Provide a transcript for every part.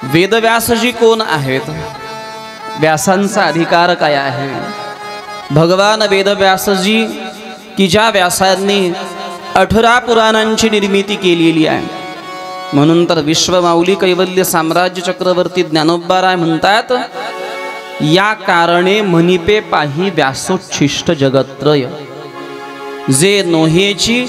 वेदव्यासजी कोण आहेत, व्यासांचा अधिकार काय आहे। भगवान वेदव्यासजी की ज्या व्यासांनी 18 पुराणांची निर्मिती केलेली आहे, म्हणून तर विश्वमाऊली कैवल्य साम्राज्य चक्रवर्ती ज्ञानोबा म्हणतात, या कारणे म्हणिपे पाही व्यासोच्छिष्ट जगत्रय। जे नोहेची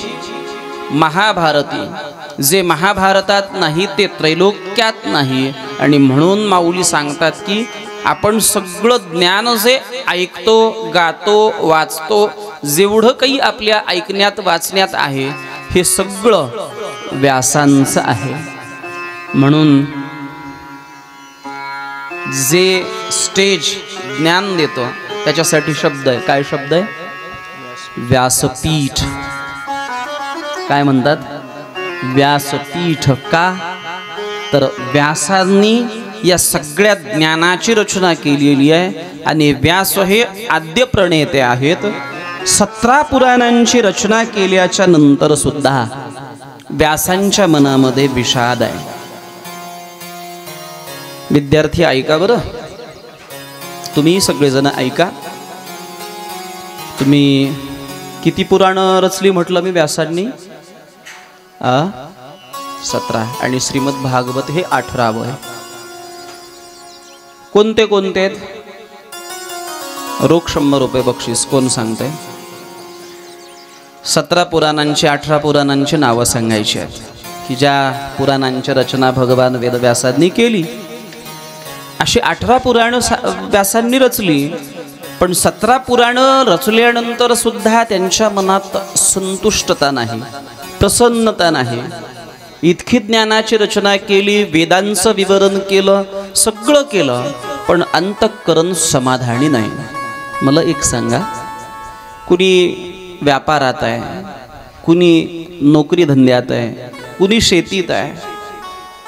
महाभारती, जे महाभारतात नाही ते त्रैलोक्यात नाही। आणि म्हणून माऊली सांगतात की आपण सगळं ज्ञान जे ऐकतो, गातो, वाचतो, जेवढं काही आपल्या ऐकण्यात वाचण्यात आहे, हे सगळं व्यासांचं आहे। म्हणून जे स्टेज ज्ञान देतो त्याच्यासाठी शब्द आहे, काय शब्द आहे? व्यासपीठ। काय म्हणतात? व्यासपीठ। का तर व्यासांनी या सगळ्या ज्ञानाची रचना केलेली आहे आणि व्यास हे आद्य प्रणेते आहेत। 17 पुराणांची रचना केल्याच्या नंतर सुद्धा व्यासांच्या मनामध्ये विषाद आहे। विद्यार्थी ऐका बरं, तुम्ही सगळेजण ऐका। तुम्ही किती पुराण रचली म्हटलं मी व्यासांनी? 17 आणि श्रीमद भागवत हे 18वं आहे। कोणते कोणते आहेत? रोख 100 रुपये बक्षीस। कोण सांगते? 17 पुराणांची 18 पुराणांची नावं सांगायची आहेत की ज्या पुराणांची रचना भगवान वेदव्यासांनी केली। अशी 18 पुराण व्यासांनी रचली, पण 17 पुराण रचल्यानंतर सुद्धा त्यांच्या मनात संतुष्टता नाही, प्रसन्नता नाही। इतकी ज्ञानाची रचना केली, वेदांचं विवरण केलं, सगळं केलं, पण अंतःकरण समाधानी नाही। मला एक सांगा, कुणी व्यापारात आहे, कुणी नोकरी धंद्यात आहे, कुणी शेतीत आहे,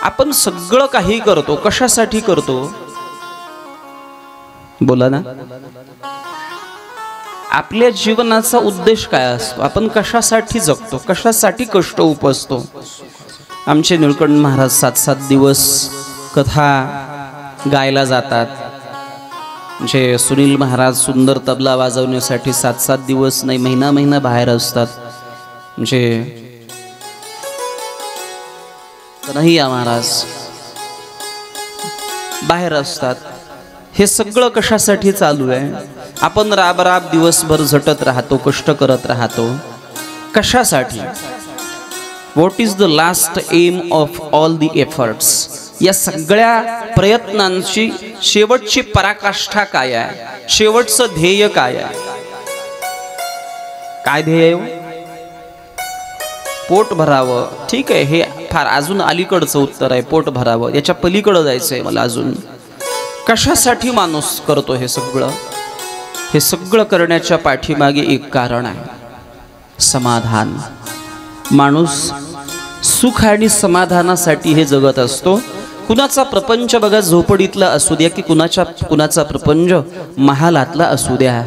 आपण सगळं काही करतो, कशासाठी करतो? बोला ना। आपल्या जीवनाचा उद्देश काय असतो? आपण कशासाठी जगतो, कशासाठी कष्ट उपसतो? आमचे निळकंठ महाराज 7-7 दिवस कथा गायला जातात। म्हणजे सुनील महाराज सुंदर तबला वाजवण्यासाठी 7-7 दिवस नाही, महिना बाहेर असतात। म्हणजे कन्हैया महाराज बाहेर असतात। हे सगळं कशासाठी चालू आहे? आपण राब दिवसभर झटत राहतो, कष्ट करत राहतो, कशासाठी? What is the last aim of all the efforts? या सगळ्या प्रयत्नांची शेवटची पराकाष्ठा काय आहे? शेवटचं ध्येय काय आहे? काय ध्येय आहे? पोट भरावं, ठीक आहे, हे फार अजून अलीकडचं उत्तर आहे। पोट भरावं, याच्या पलीकडे जायचंय मला अजून। कशासाठी माणूस करतो हे सगळं? हे सगळं करण्याच्या पाठीमागे एक कारण आहे, समाधान। माणूस सुख आणि समाधानासाठी हे जगत असतो। कुणाचा प्रपंच बघा झोपडीतला असू द्या की कुणाचा प्रपंच महालातला असू द्या,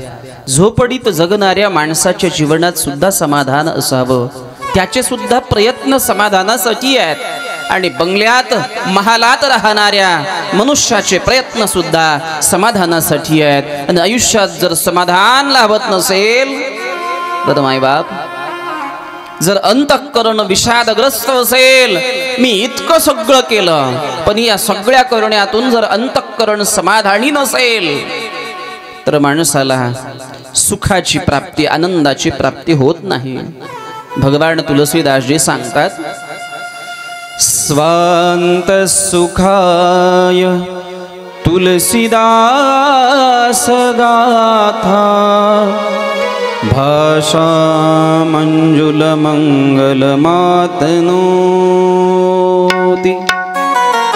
झोपडीत जगणाऱ्या माणसाच्या जीवनात सुद्धा समाधान असावं, त्याचे सुद्धा प्रयत्न समाधानासाठी आहेत। आणि बंगल्यात महालात राहणाऱ्या मनुष्याचे प्रयत्न सुद्धा समाधानासाठी आहेत। आणि आयुष्यात जर समाधान लाभत नसेल तर मायबाप, जर अंतःकरण विषादग्रस्त असेल, मी इतकं सगळं केलं पण या सगळ्या करण्यातून जर अंतःकरण समाधानी नसेल तर माणसाला सुखाची प्राप्ती, आनंदाची प्राप्ती होत नाही। भगवान तुलसीदासजी सांगतात, स्वांत सुखाय तुलसीदास गाथा, भाषा मंजुल मंगल मातनोती।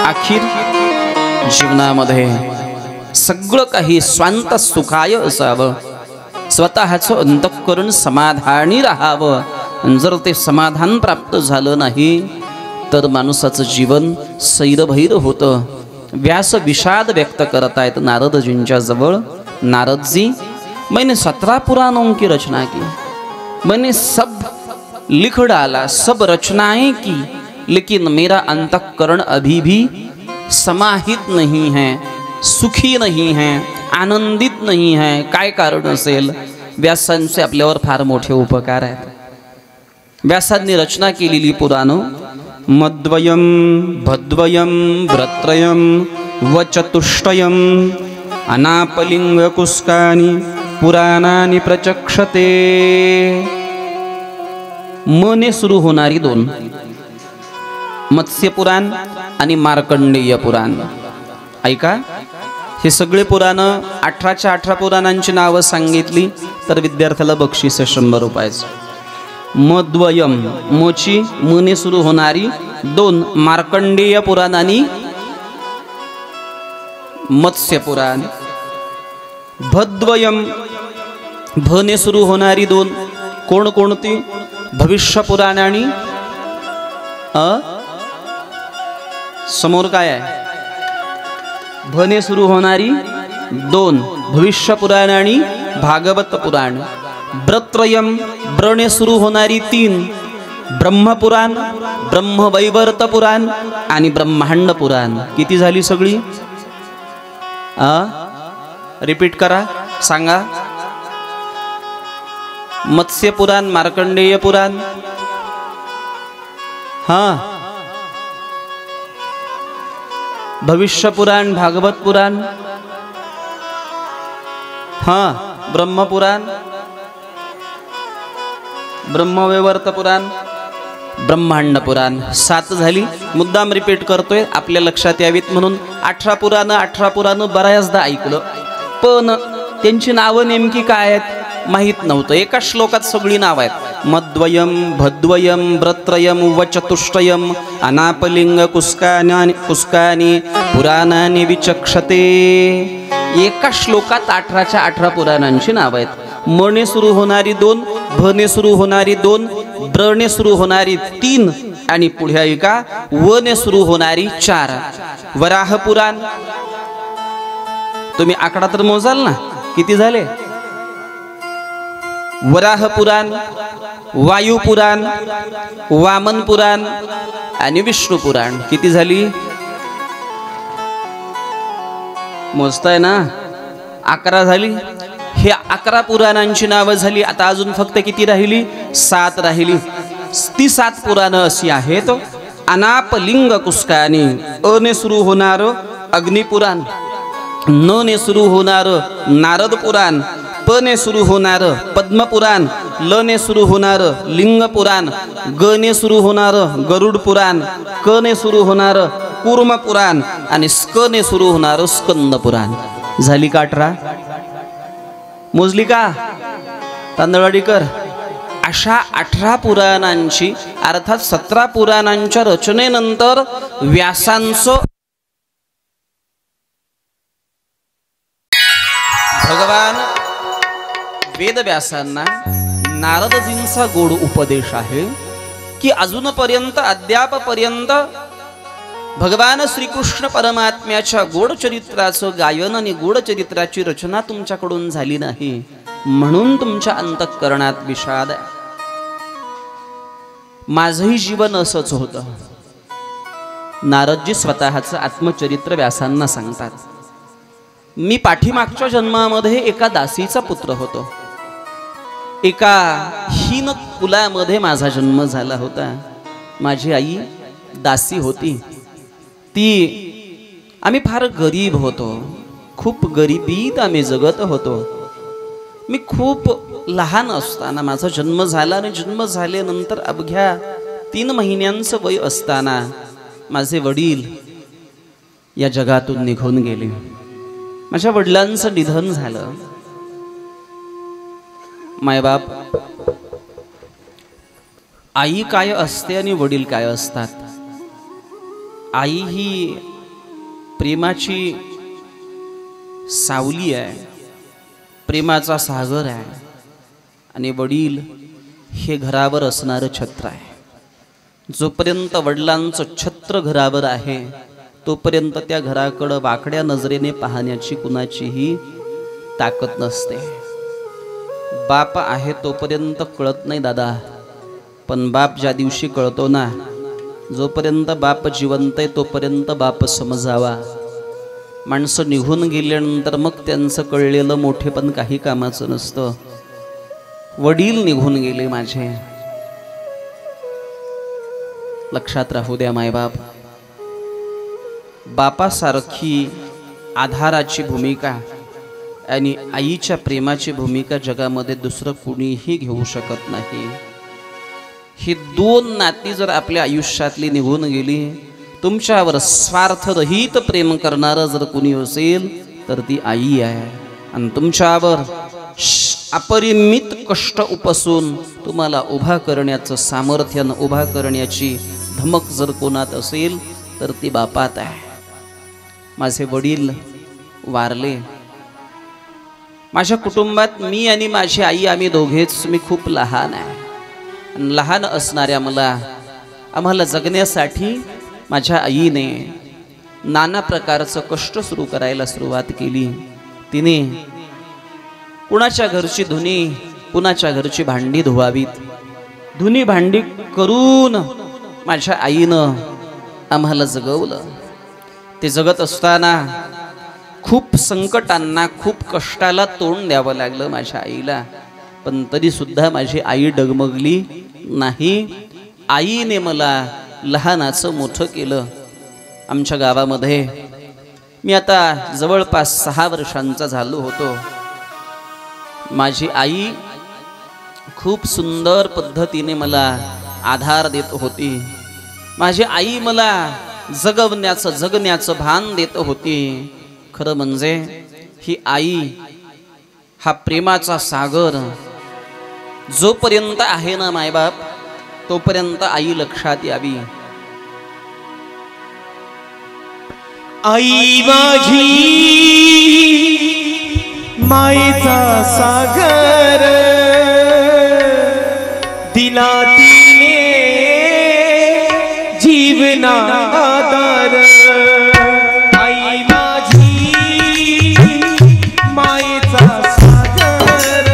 अखेर जीवनामध्ये सगळं काही स्वांत सुखाय असावं, स्वतःचं अंतःकरण समाधानी राहावं। जर ते समाधान प्राप्त झालं नाही तर माणसाचं जीवन सैरभैर होतं। व्यास विषाद व्यक्त करतायत नारदजींच्या जवळ। नारदजी, मैंने 17 पुराणों की रचना की, मैंने सब लिख डाला, सब रचनाएं की, लेकिन मेरा अंतःकरण अभी भी समाहित नहीं है, सुखी नहीं है, आनंदित नहीं है, काय कारण असेल? व्यासांचे आपल्यावर फार मोठे उपकार आहेत. व्यासांनी रचना केलेली पुराणं मद्वयम भद्वयम व्रत्रयम व चतुष्टयम अनापलिंग कुस्कानी पुराणानी प्रचक्षते. मने सुरू होणारी दोन, मत्स्य पुराण आणि मार्कंडेय पुराण. ऐका, हे सगळे पुराण 18च्या 18 पुराणांची नावं सांगितली तर विद्यार्थ्याला बक्षीस 100 रुपयाचं. मद्वयम मोची मने सुरू होणारी दोन, मार्कंडेय पुराण आणि मत्स्य पुराण. भद्वयम भने सुरू होणारी दोन, कोण कोणती? भविष्य पुराण आणि समोर काय आहे? भने सुरू होणारी दोन, भविष्य पुराण आणि भागवत पुराण. ब्रत्रयम ब्रणे सुरू होणारी तीन, ब्रह्मपुराण, ब्रह्मवैवर्त पुराण आणि ब्रह्मांड पुराण. किती झाली सगळी? रिपीट करा, सांगा. मत्स्य पुराण, मार्कंडेय पुराण, भविष्य पुराण, भागवत पुराण, ब्रह्मपुराण, ब्रह्मवैवर्त पुराण, ब्रह्मांड पुराण. 7 झाली. मुद्दाम रिपीट करतोय आपल्या लक्षात यावीत म्हणून. 18 पुराण बऱ्याचदा ऐकलं, पण त्यांची नावं नेमकी काय आहेत माहीत नव्हतं. एका श्लोकात सगळी नावं आहेत. मद्वयम भद्वयम व्रत्रयम व चतुष्टयम अनापलिंग कुस्कानी पुराणानि विचक्षते. एका श्लोकात 18च्या 18 पुराणांची नावं आहेत. मने सुरू होणारी दोन, भने सुरू होणारी दोन, ब्रने सुरू होणारी तीन आणि पुढे ऐका वने सुरू होणारी 4. वराह पुराण, तुम्ही आकडा तर मोजाल ना, किती झाले? वराह पुराण, वायू पुराण, वामन पुराण आणि विष्णू पुराण. किती झाली? मोजताय ना? 11 झाली. हे 11 पुराणांची नावं झाली. आता अजून फक्त किती राहिली? 7 राहिली. ती 7 पुराणं अशी आहेत. अनापलिंग कुस्कानी, अने सुरू होणार अग्निपुराण, न ने सुरू होणार नारद पुराण, प ने सुरू होणार पद्मपुराण, ल ने सुरू होणार लिंग पुराण, ग ने सुरू होणार गरुड पुराण, क ने सुरू होणार कूर्म पुराण आणि स्क ने सुरू होणार स्कंद पुराण. झाली का 18? मोजली का तांदळवाडीकर? अशा 18 पुराणांची अर्थात 17 पुराणांच्या रचनेनंतर व्यासांचं भगवान वेदव्यासांना नारदजींचा गोड उपदेश आहे की अजूनपर्यंत अद्यापपर्यंत भगवान श्रीकृष्ण परमात्म्याच्या गोड चरित्राचं गायन आणि गोड चरित्राची रचना तुमच्याकडून झाली नाही, म्हणून तुमच्या अंतःकरणात विषाद आहे. माझंही जीवन असंच होतं. नारदजी स्वतःचं आत्मचरित्र व्यासांना सांगतात. मी पाठीमागच्या जन्मामध्ये एका दासीचा पुत्र होतो. एका हीन कुलामध्ये माझा जन्म झाला होता. माझी आई दासी होती. आम्ही फार गरीब होतो. खूप गरिबीत आम्ही जगत होतो. मी खूप लहान असताना माझा जन्म झाला आणि जन्म झाल्यानंतर अवघ्या 3 महिन्यांचं वय असताना माझे वडील या जगातून निघून गेले. माझ्या वडिलांचं निधन झालं. मायबाप, आई काय असते आणि वडील काय असतात? आई ही प्रेमाची सावली आहे, प्रेमाचा सागर आहे, आणि वडील हे घरावर असणारं छत्र आहे. जोपर्यंत वडिलांचं छत्र घरावर आहे तोपर्यंत त्या घराकडे वाकड्या नजरेने पाहण्याची कुणाचीही ताकद नसते. बाप आहे तोपर्यंत कळत नाही दादा, पण बाप ज्या दिवशी कळतो ना, जोपर्यंत बाप जिवंत आहे तोपर्यंत बाप समजावा. माणसं निघून गेल्यानंतर मग त्यांचं कळलेलं मोठेपण काही कामाचं नसतं. वडील निघून गेले माझे, लक्षात राहू द्या मायबाप. बापासारखी आधाराची भूमिका आणि आईच्या प्रेमाची भूमिका जगामध्ये दुसरं कुणीही घेऊ शकत नाही. ही दोन नाती जर आपल्या आयुष्यातली निघून गेली, तुमच्यावर स्वार्थरहित प्रेम करणारं जर कुणी असेल तर ती आई आहे. आणि तुमच्यावर अपरिमित कष्ट उपसून तुम्हाला उभा करण्याचं सामर्थ्य, उभा करण्याची धमक जर कोणात असेल तर ती बापात आहे. माझे वडील वारले. माझ्या कुटुंबात मी आणि माझी आई, आम्ही दोघेच. मी खूप लहान आहे. लहान असणाऱ्या आम्हाला जगण्यासाठी माझ्या आईने नाना प्रकारचं कष्ट सुरू करायला सुरुवात केली. तिने कुणाच्या घरची धुनी, कुणाच्या घरची भांडी धुवावीत, धुनी भांडी करून माझ्या आईनं आम्हाला जगवलं. ते जगत असताना खूप संकटांना, खूप कष्टाला तोंड द्यावं लागलं माझ्या आईला. पण तरी सुद्धा माझी आई डगमगली नाही. आईने मला लहानाचं मोठं केलं. आमच्या गावामध्ये मी आता जवळपास 6 वर्षांचा झालो होतो. माझी आई खूप सुंदर पद्धतीने मला आधार देत होती. माझी आई मला जगण्याचं भान देत होती. खरं म्हणजे ही आई हा प्रेमाचा सागर जोपर्यंत आहे ना मायबाप, तोपर्यंत आई लक्षात यावी. आई माझी मायेचा सागर, दिला तिने जीवना आधार. आई माझी मायेचा सागर,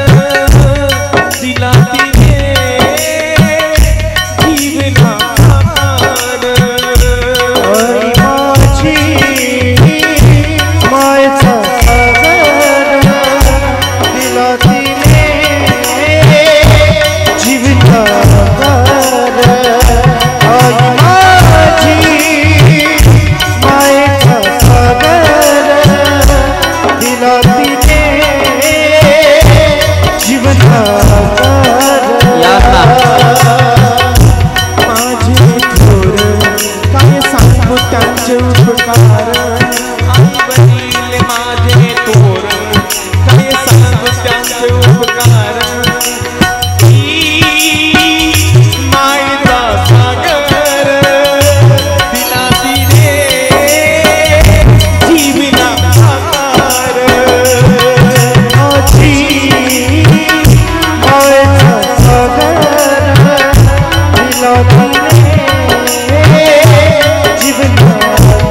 दिला तिने जीवना आधार. आई माझी मायेचा सागर, दिला तिने जीवना आधार. आई माझी मायेचा सागर, दिला तिने जीवना आधार. माझे थोर काय सांगू त्यांचे उपकार. आई वडील माझे थोर काय सांगू त्यांचे उपकार. मायेचा सागर, दिला तिने जीवना आधार. माझी मायेचा सागर, दिला तिने जीवना आधार.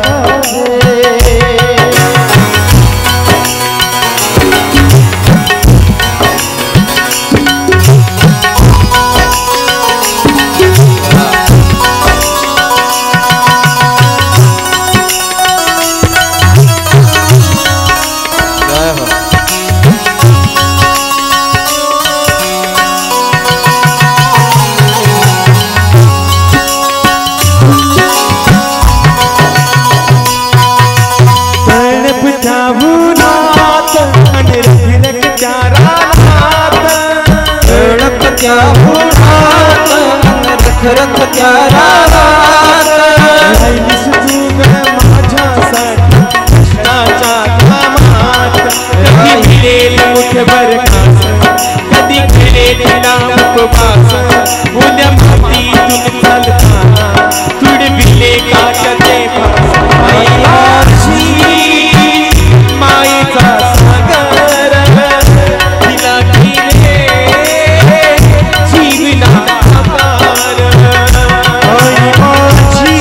रख क्या रात राहिलीस तू ग माझ्यासाठी कृष्णाच्या नामात. कधी मिळेल मुठभर खास, कधी मिळेल नाम उपवास. उद्या मातीतून चालताना तुडविले काटाचे फास. आई माझी मायेचा सागर, दिला तिने जीवना आधार. आई माझी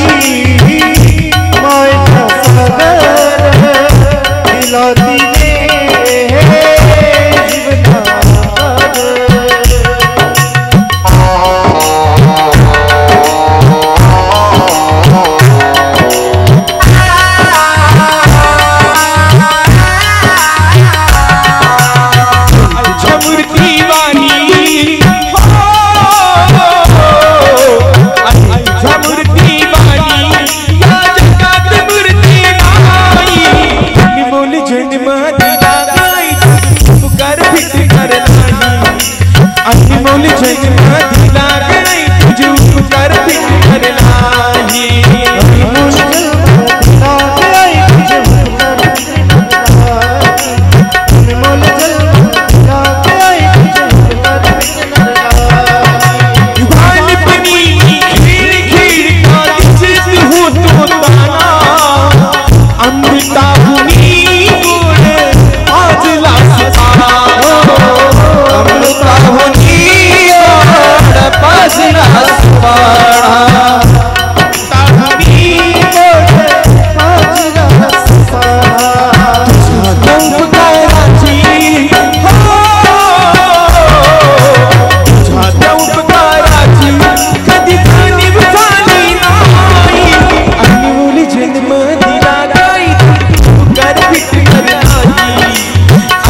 जन्म दिला गई तुझे उपकार फिकर नाही अनमोल जन्म दिला गई तुझे उपकार अनमोल जन्म दिला गई तुझे उपकार बालपणी खेळ खेळ का दिसत होतो ताना अमृताहुनी गोड आज लासता अमृताहुनी गोड पास लासता अमृताहुनी गोड पास लासता उपकाराची तुझ्या उपकाराची कधी जाणीव झाली नाही अनमोल जन्म दिला नाही उपकार फिकर नाही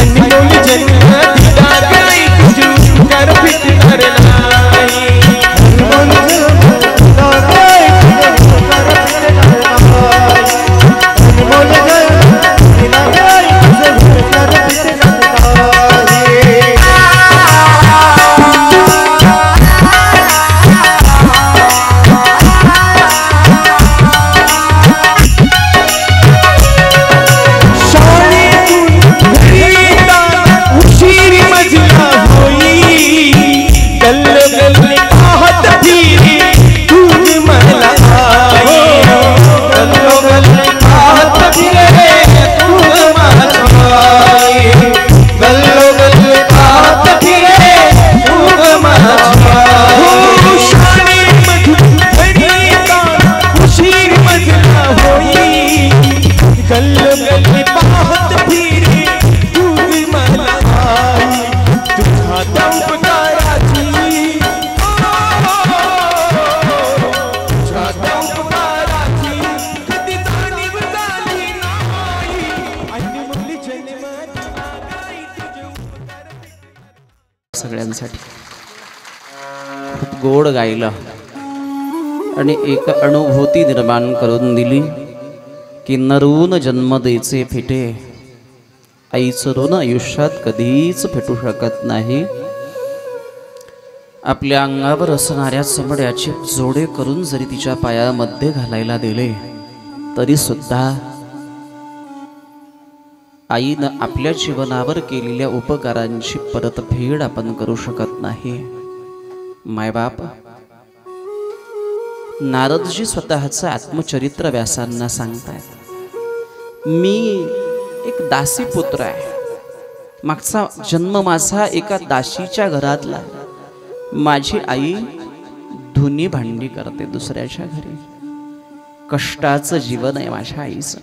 अनमोल जन्म दिला नाही तुझे उपकार फिकर नाही अनमोल जन्म दिला नाही तुझे उपकार फिकर नाही अनमोल जन्म दिला नाही तुझे उपकार फिकर नाही उशीरी मजला होई गल्ल गल्ली पाहत फिरी तुझ मला आई गल्ल गल्ली पाहत फिरे तुझ मला आई गल्ल गल्ली पाहत फिरे तुझ मला शाणी मधुरी उशीरी मजला होई गल्ल गल्ली पाहत फिरी तुझ मला आई तुझ्या उपकाराची तुझ्या उपकाराची कधी जाणीव झाली नाही अनमोल जन्म दिला नाही तुझे उपकार सगळ्यांसाठी खूप गोड गायलं आणि एक अनुभूती निर्माण करून दिली की नरून जन्म द्यायचे फिटे आईचं ऋण आयुष्यात कधीच फेटू शकत नाही. आपल्या अंगावर असणाऱ्या चमड्याचे जोडे करून जरी तिच्या पायामध्ये घालायला दिले तरी सुद्धा आईनं आपल्या जीवनावर केलेल्या उपकारांची परतफेड आपण करू शकत नाही. मायबाप नारदजी स्वतःचं आत्मचरित्र व्यासांना सांगतायत. मी एक दासी पुत्र आहे. मागचा जन्म माझा एका दासीच्या घरातला. माझी आई धुनी भांडी करते दुसऱ्याच्या घरी. कष्टाचं जीवन आहे माझ्या आईचं.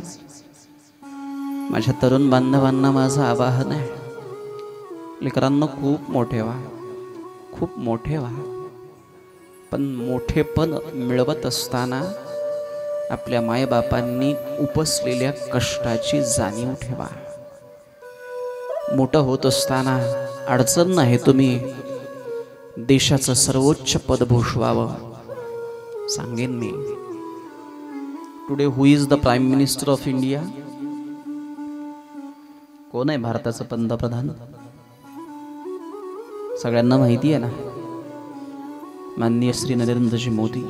माझ्या तरुण बांधवांना माझं आवाहन आहे, लेकरांना खूप मोठे व्हा, खूप मोठे व्हा. पण मोठेपण मिळवत असताना आपल्या मायबापांनी उपसलेल्या कष्टाची जाणीव ठेवा. मोठं होत असताना अडचण नाही तुम्ही देशाचं सर्वोच्च पद भूषवावं. सांगेन मी. Today who is the prime minister of India? कोण आहे भारताचं पंतप्रधान? सगळ्यांना माहिती आहे ना, माननीय श्री नरेंद्रजी मोदी.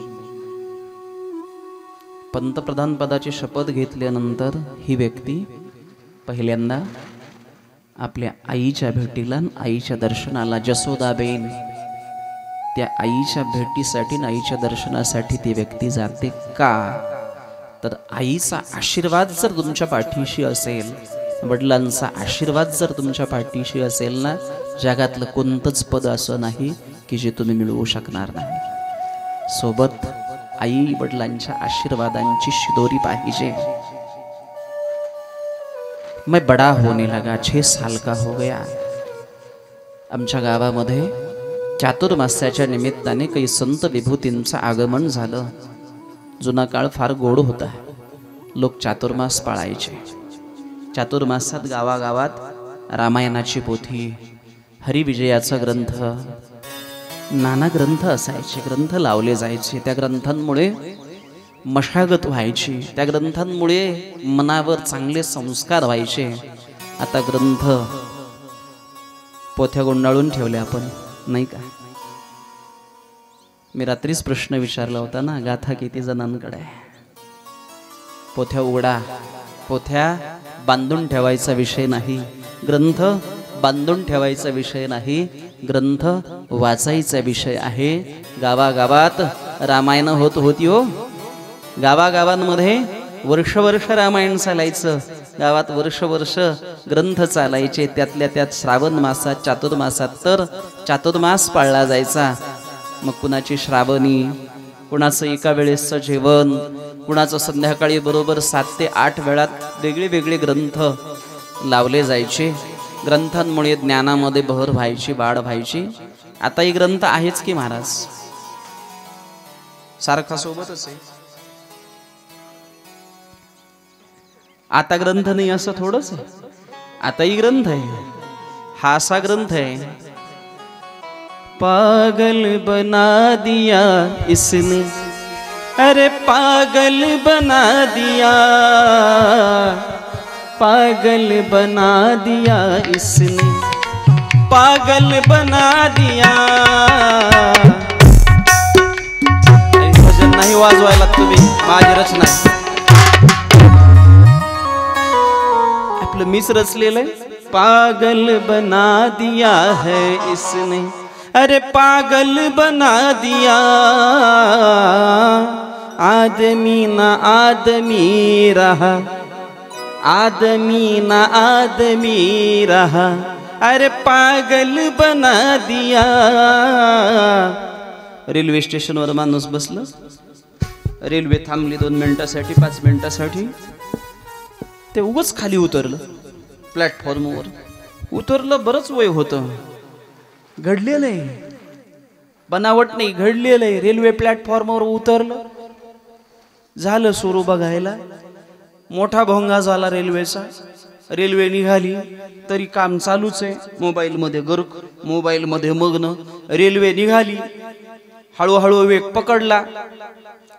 पंतप्रधान पदाची शपथ घेतल्यानंतर ही व्यक्ती पहिल्यांदा आपल्या आईच्या भेटीला, आईच्या दर्शनाला, जसोदाबेन त्या आईच्या भेटीसाठी, आईच्या दर्शनासाठी ती व्यक्ती जाते. का तर आईचा आशीर्वाद जर तुमच्या पाठीशी असेल, वडिलांचा आशीर्वाद जर तुमच्या पाठीशी असेल ना, जगातलं कोणतंच पद असं नाही की जे तुम्ही मिळवू शकणार नाही. सोबत आई वडिलांच्या आशीर्वादांची शिदोरी पाहिजे. मैं बड़ा होने लगा 6 साल का हो गया. आमच्या गावामध्ये चातुर्मास्याच्या निमित्ताने काही संत विभूतींचं आगमन झालं. जुना काळ फार गोड होता. लोक चातुर्मास पाळायचे. चातुर्मासात गावागावात रामायणाची पोथी, हरिविजयाचा ग्रंथ, नाना ग्रंथ असायचे. ग्रंथ लावले जायचे. त्या ग्रंथांमुळे मशागत व्हायची. त्या ग्रंथांमुळे मनावर चांगले संस्कार व्हायचे. आता ग्रंथ पोथ्या गुंडाळून ठेवले आपण, नाही का? मी रात्रीच प्रश्न विचारला होता ना, गाथा किती जणांकडे आहे? पोथ्या उघडा. पोथ्या बांधून ठेवायचा विषय नाही, ग्रंथ बांधून ठेवायचा विषय नाही, ग्रंथ वाचायचा विषय आहे. गावागावात रामायण होत होती हो. गावागावांमध्ये वर्ष वर्ष रामायण चालायचं, गावात वर्ष वर्ष ग्रंथ चालायचे. त्यातल्या त्यात श्रावण मासात, चातुर्मासात तर चातुर्मास पाळला जायचा. मग कुणाची श्रावणी, कुणाचं एका वेळेसचं जेवण, कुणाचं संध्याकाळी बरोबर 7 ते 8 वेळात वेगळे वेगळे ग्रंथ लावले जायचे. ग्रंथांमुळे ज्ञानामध्ये भर व्हायची, वाढ व्हायची. आता ही ग्रंथ आहेच की महाराज, सारखा सोबतच आहे. आता ग्रंथ नाही असं थोडंच आहे, आता ही ग्रंथ आहे. हा असा ग्रंथ आहे, पागल बना दिया इसने, अरे पागल बना दिया, पागल बना दिया इसने, पागल बना दिया. भजन नाही वाजवायला तुम्ही, माझी रचना आहे, आपलं मीच रचलेलं आहे. पागल बना दिया है इसने, अरे पागल बना दिया, आदमी ना आदमी रहा, आदमी ना आदमी रहा, अरे पागल बना दिया. रेल्वे स्टेशनवर माणूस बसलं, रेल्वे थांबली 2 मिनिटासाठी, 5 मिनिटासाठी, ते उगाच खाली उतरलं. प्लॅटफॉर्मवर उतरलं, बरंच वय होतं, घडलेलं आहे, बनावट नाही, घडलेलं आहे. रेल्वे प्लॅटफॉर्मवर उतरलं, झालं सुरू बघायला, मोठा भोंगा झाला रेल्वेचा. रेल्वे निघाली तरी काम चालूच आहे, मोबाईलमध्ये गर्क, मोबाईलमध्ये मग्न. रेल्वे निघाली, हळूहळू वेग पकडला,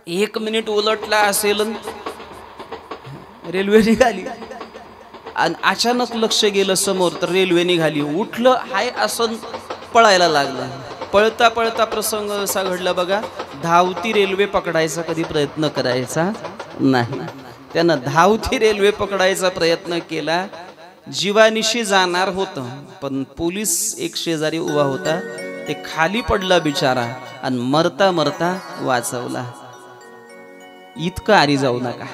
1 मिनिट उलटला असेल, रेल्वे निघाली. आणि अचानक लक्ष गेलं समोर, तर रेल्वे निघाली. उठलं, हाय असं पळायला लागलं. पळता पळता प्रसंग असा घडला बघा, धावती रेल्वे पकडायचा कधी प्रयत्न करायचा नाही. त्यानं धावती रेल्वे पकडायचा प्रयत्न केला, जीवानिशी जाणार होतं, पण पोलीस एक शेजारी उभा होता, ते खाली पडला बिचारा आणि मरता मरता वाचवला. इतकं आरी जाऊ नका,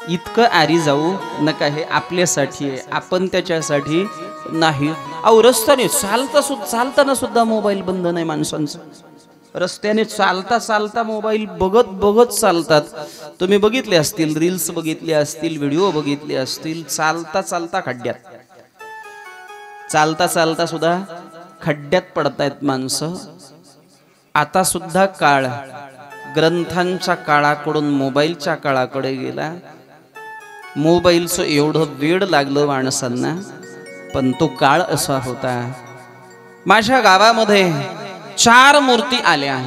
इतकं आरी जाऊ नका. हे आपल्यासाठी आहे, आपण त्याच्यासाठी नाही. अहो रस्त्याने चालताना सुद्धा मोबाईल बंद नाही माणसांचं. रस्त्याने चालता चालता मोबाईल बघत बघत चालतात. तुम्ही बघितले असतील, रील्स बघितले असतील, व्हिडिओ बघितले असतील. चालता चालता खड्ड्यात, चालता चालता सुद्धा खड्ड्यात पडतायत माणसं. आता सुद्धा काळ ग्रंथांच्या काळाकडून मोबाईलच्या काळाकडे गेला. मोबाईलचं एवढं वेड लागलं माणसांना, पण तो काळ असा होता. माझ्या गावामध्ये 4 मूर्ती आल्या,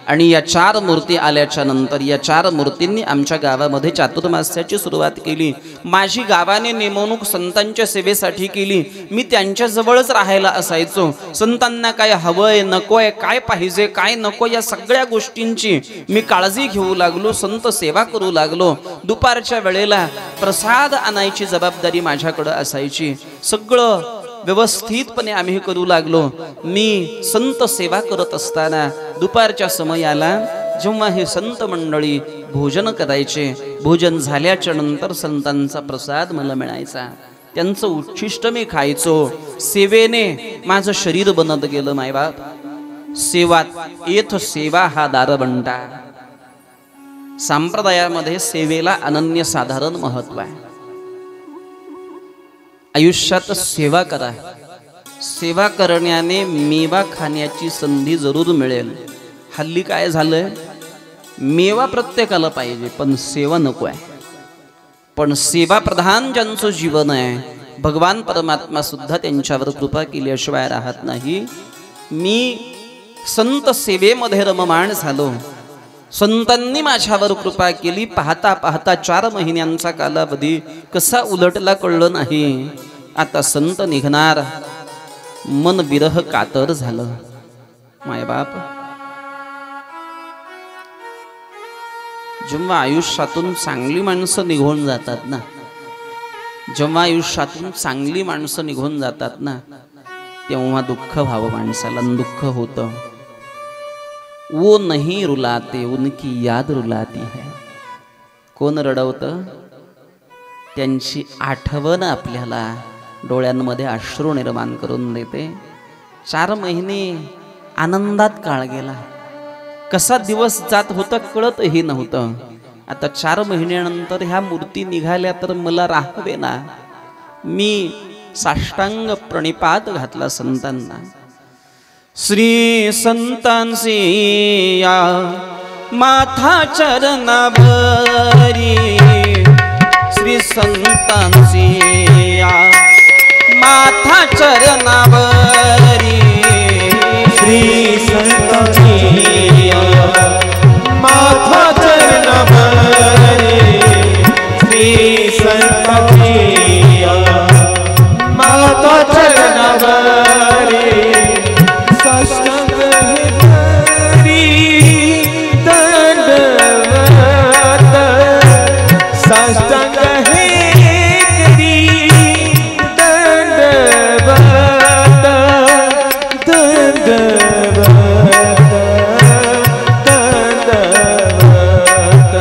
आणि या 4 मूर्ती आल्याच्या नंतर या 4 मूर्तींनी आमच्या गावामध्ये चातुर्मास्याची सुरुवात केली. माझी गावाने नेमणूक संतांच्या सेवेसाठी केली. मी त्यांच्या जवळच राहायला असायचो. संतांना काय हवंय, नकोय, काय पाहिजे, काय नको, या सगळ्या गोष्टींची मी काळजी घेऊ लागलो. संत सेवा करू लागलो. दुपारच्या वेळेला प्रसाद आणायची जबाबदारी माझ्याकडे असायची. सगळं व्यवस्थितपणे आम्ही करू लागलो. मी संत सेवा करत असताना दुपारच्या समयाला जेव्हा हे संत मंडळी भोजन करायचे, भोजन झाल्याच्या नंतर संतांचा प्रसाद मला मिळायचा. त्यांचं उच्छिष्ट मी खायचो. सेवेने माझं शरीर बनत गेलं. मायबाप, सेवात येथ सेवा हा दारबंटा. संप्रदायामध्ये सेवेला अनन्यसाधारण महत्व आहे. आयुष्यात सेवा करा. सेवा करण्याने मेवा खाण्याची संधी जरूर मिळेल. हल्ली काय झालंय, मेवा प्रत्येकाला पाहिजे पण सेवा नको आहे. पण सेवा प्रधान ज्यांचं जीवन आहे, भगवान परमात्मा सुद्धा त्यांच्यावर कृपा केल्याशिवाय राहत नाही. मी संत सेवेमध्ये रममाण झालो. संतांनी माझ्यावर कृपा केली. पाहता पाहता 4 महिन्यांचा कालावधी कसा उलटला कळलं नाही. आता संत निघणार, मन विरह कातर झालं. मायबाप, जेव्हा आयुष्यातून चांगली माणसं निघून जातात ना, जेव्हा आयुष्यातून चांगली माणसं निघून जातात ना, तेव्हा दुःख व्हावं माणसाला, दुःख होतं. वो नहीं रुलाते उनकी याद रुलाती है. कोण रडवतं? त्यांची आठवण आपल्याला डोळ्यांमध्ये अश्रू निर्माण करून देते. 4 महिने आनंदात काळ गेला, कसा दिवस जात होता कळतही नव्हतं. आता 4 महिन्यानंतर ह्या मूर्ती निघाल्या तर मला राहावे ना. मी साष्टांग प्रणिपात घातला संतांना. श्री संतांसी या माथा चरणाभरी, श्री संतांसी या माथा चरणाभरी, श्री संतांसी या माथा चरणाभरी, श्री संतांसी या माथा चरणाभरी. साष्टांग हरी दंडवत, साष्टांग हरी दंडवत, दंडवत, दंडवत.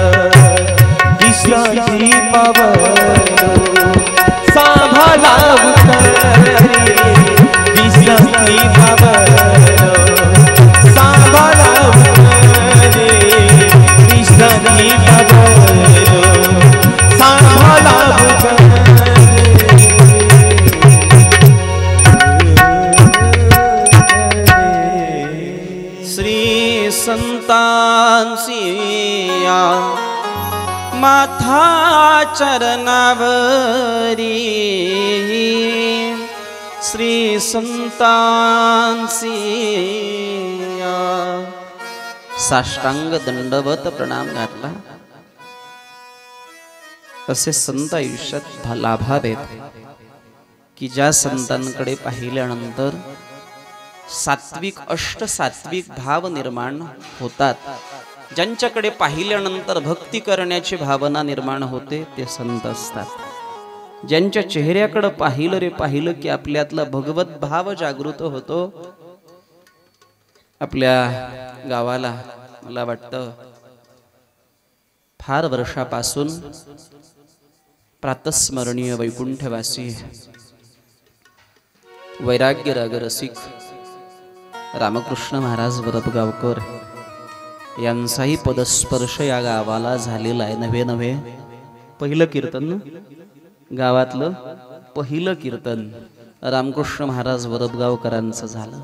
विश्रांती पावलो सांभाळा उतरी, विश्रांती पावलो सांभाळा उतरी, विश्रांती पावलो सांभाळा उतरी. श्री संतांसी या माथा चरणावरी, श्री संतांसी या. साष्टांग दंडवत प्रणाम घातला. असे संत आयुष्यात लाभावेत की ज्या संतांकडे पाहिल्यानंतर सात्विक अष्टसात्विक भाव निर्माण होतात, ज्यांच्याकडे पाहिल्यानंतर भक्ती करण्याची भावना निर्माण होते ते संत असतात. ज्यांच्या चेहऱ्याकडे पाहिलं रे पाहिलं की आपल्यातला भगवत भाव जागृत होतो. आपल्या गावाला मला वाटतं फार वर्षापासून प्रातस्मरणीय वैकुंठवासी वैराग्य रागरसिक रामकृष्ण महाराज वरपगावकर यांचाही पदस्पर्श या गावाला झालेला आहे. नवे पहिलं कीर्तन, गावातलं पहिलं कीर्तन रामकृष्ण महाराज वरपगावकरांचं झालं.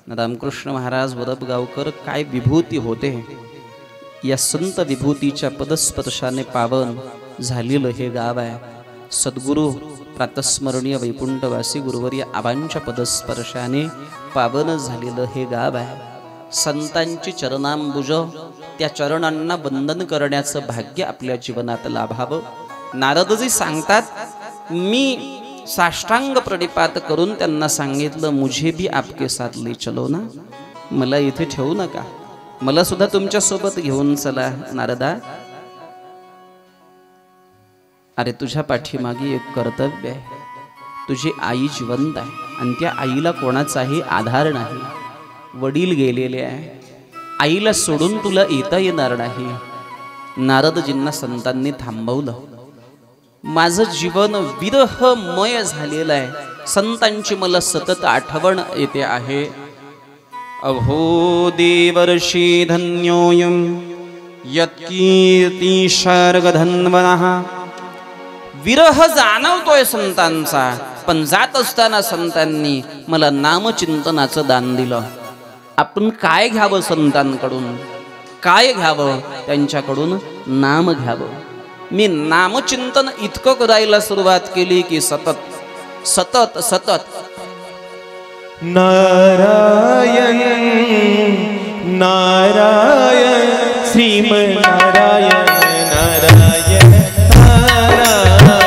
रामकृष्ण महाराज वरपगावकर काय विभूती होते, या संत विभूतीच्या पदस्पर्शाने पावन झालेलं हे गाव आहे. सद्गुरु प्रातस्मरणीय वैकुंठवासी गुरुवर्य आबांच्या पदस्पर्शाने पावन झालेलं हे गाव आहे. संतांची चरणांबुज, त्या चरणांना वंदन करण्याचं भाग्य आपल्या जीवनात लाभावं. नारदजी सांगतात, मी साष्टांग प्रणिपात करून त्यांना सांगितलं, मुझे भी आपके साथ ले चलो ना, मला इथे ठेवू नका, मला सुद्धा तुमच्या सोबत घेऊन चला नारदा. अरे तुझ्या पाठीमागे एक कर्तव्य आहे. तुझी आई जिवंत आहे आणि त्या आईला कोणाचाही आधार नाही. वडील गेलेले आहे, आईला सोडून तुला येता येणार नाही. नारदजींना संतांनी थांबवलं. माझं जीवन विरहमय झालेलं आहे, संतांची मला सतत आठवण येते आहे. अहो देवर्षी धन्योयम यत्कीर्ती शर्गधन्वनः. विरह जाणवतोय संतांचा, पण जात असताना संतांनी मला नामचिंतनाचं दान दिलं. आपण काय घ्यावं संतांकडून, काय घ्यावं त्यांच्याकडून? नाम घ्यावं. मी नामचिंतन इतकं करायला सुरुवात केली की सतत सतत सतत नारायण नारायण श्रीमन्नारायण नारायण नारायण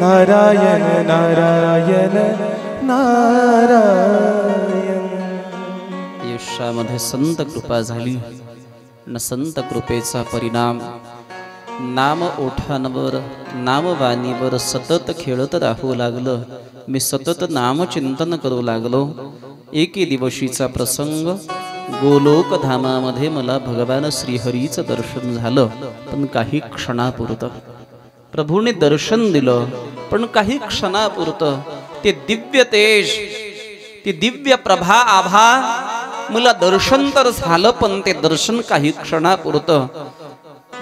नारायण नारायण नारायण। आयुष्यामध्ये संत कृपा झाली न संत कृपेचा परिणाम नाम ओठांवर नामवाणीवर सतत खेळत राहू लागलं। मी सतत नामचिंतन करू लागलो। एके दिवशीचा प्रसंग, गोलोक धामामध्ये मला भगवान श्रीहरीचं दर्शन झालं, पण काही क्षणापुरतं। प्रभूने दर्शन दिलं पण काही क्षणापुरतं। ते दिव्य तेज, ती दिव्य प्रभा आभा मला दर्शन तर झालं, पण ते दर्शन काही क्षणापुरतं।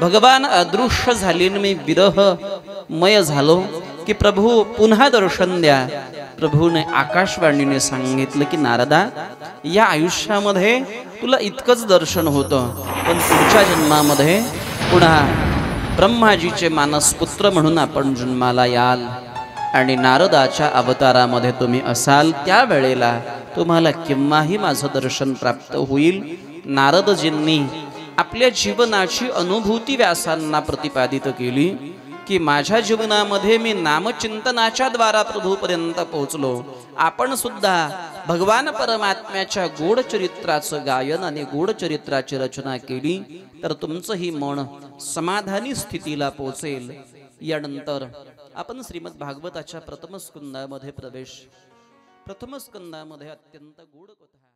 भगवान अदृश्य झाले, मी विरहमय झालो की प्रभू पुन्हा दर्शन द्या। प्रभूने आकाशवाणीने सांगितलं की नारदा, या आयुष्यामध्ये तुला इतकंच दर्शन होतं, पण पुढच्या जन्मामध्ये पुन्हा ब्रह्माजीचे मानसपुत्र म्हणून आपण जन्माला याल आणि नारदाच्या अवतारामध्ये तुम्ही असाल। त्यावेळेला तुम्हाला केव्हाही माझं दर्शन प्राप्त होईल। नारदजींनी आपल्या जीवनाची अनुभूती व्यासांना प्रतिपादित केली की माझ्या जीवनामध्ये मी नामचिंतनाच्या द्वारा प्रभूपर्यंत पोहोचलो। आपण सुद्धा भगवान परमात्म्याच्या गोड चरित्राचं गायन आणि गोड चरित्राची रचना केली तर तुमचंही मन समाधानी स्थितीला पोहोचेल। यानंतर आपण श्रीमद भागवताच्या प्रथम स्कंदामध्ये प्रवेश, प्रथम स्कंदामध्ये अत्यंत गोड कथा।